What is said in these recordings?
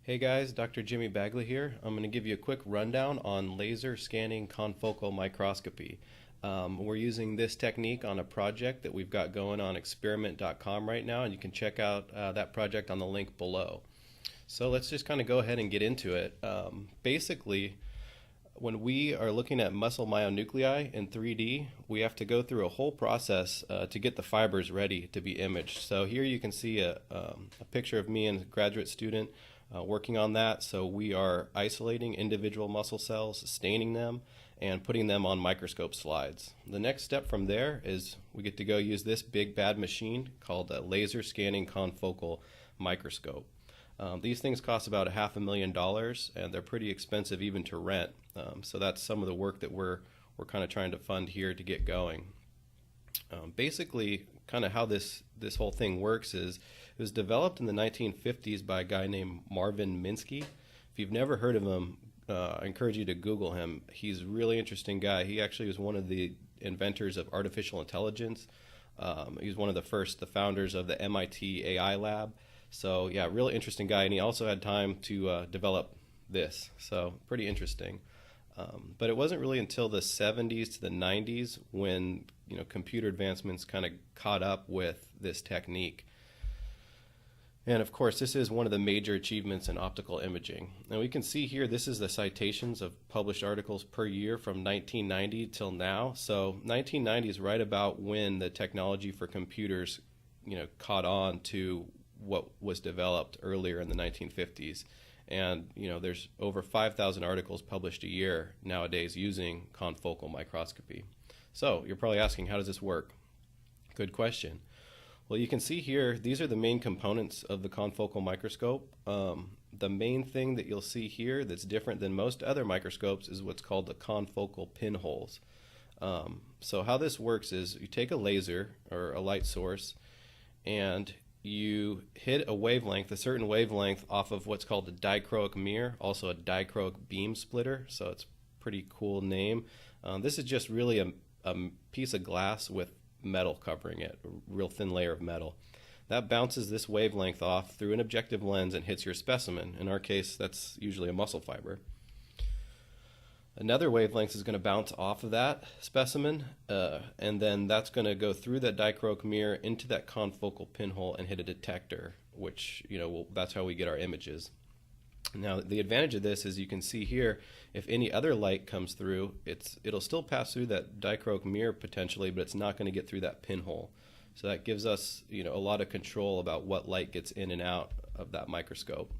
Hey guys, Dr. Jimmy Bagley here. I'm going to give you a quick rundown on laser scanning confocal microscopy. We're using this technique on a project that we've got going on experiment.com right now, and you can check out that project on the link below. So let's just kind of go ahead and get into it. Basically, when we are looking at muscle myonuclei in 3D, we have to go through a whole process to get the fibers ready to be imaged. So here you can see a picture of me and a graduate student working on that. So we are isolating individual muscle cells, staining them, and putting them on microscope slides. The next step from there is we get to go use this big bad machine called a laser scanning confocal microscope. These things cost about $500,000, and they're pretty expensive even to rent. So that's some of the work that we're kind of trying to fund here to get going. Basically, kind of how this whole thing works is it was developed in the 1950s by a guy named Marvin Minsky. If you've never heard of him, I encourage you to Google him. He's a really interesting guy. He actually was one of the inventors of artificial intelligence. He was one of the founders of the MIT AI lab. So yeah, really interesting guy, and he also had time to develop this. So pretty interesting. But it wasn't really until the 70s to the 90s when computer advancements kind of caught up with this technique. And of course, this is one of the major achievements in optical imaging. And we can see here, this is the citations of published articles per year from 1990 till now. So 1990 is right about when the technology for computers, caught on to what was developed earlier in the 1950s. And there's over 5,000 articles published a year nowadays using confocal microscopy. So you're probably asking, how does this work? Good question. Well, you can see here, these are the main components of the confocal microscope. The main thing that you'll see here that's different than most other microscopes is what's called the confocal pinholes. So how this works is you take a laser or a light source and you hit a certain wavelength off of what's called a dichroic mirror, also a dichroic beam splitter, so it's a pretty cool name. This is just really a piece of glass with metal covering it, a real thin layer of metal. That bounces this wavelength off through an objective lens and hits your specimen. In our case, that's usually a muscle fiber. Another wavelength is going to bounce off of that specimen, and then that's going to go through that dichroic mirror into that confocal pinhole and hit a detector, which, that's how we get our images. Now, the advantage of this is you can see here, if any other light comes through, it'll still pass through that dichroic mirror potentially, but it's not going to get through that pinhole. So that gives us, a lot of control about what light gets in and out of that microscope.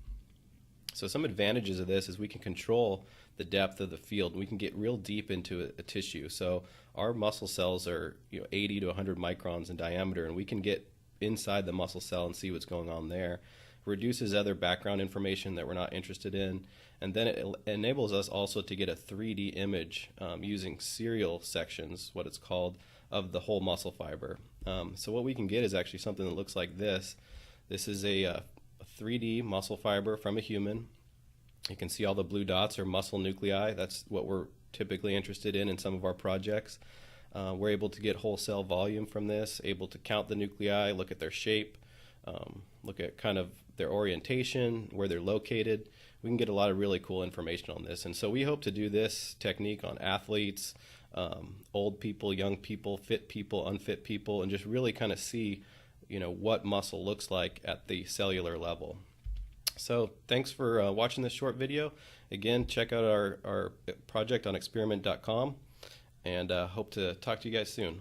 So some advantages of this is we can control the depth of the field. We can get real deep into a tissue. So our muscle cells are 80 to 100 microns in diameter, and we can get inside the muscle cell and see what's going on there. Reduces other background information that we're not interested in, and then it enables us also to get a 3D image using serial sections, what it's called, of the whole muscle fiber. So what we can get is actually something that looks like this. This is a 3D muscle fiber from a human. You can see all the blue dots are muscle nuclei. That's what we're typically interested in some of our projects. We're able to get whole cell volume from this, able to count the nuclei, look at their shape, look at kind of their orientation, where they're located. We can get a lot of really cool information on this. And so we hope to do this technique on athletes, old people, young people, fit people, unfit people, and just really kind of see what muscle looks like at the cellular level. So thanks for watching this short video. Again, check out our project on experiment.com, and hope to talk to you guys soon.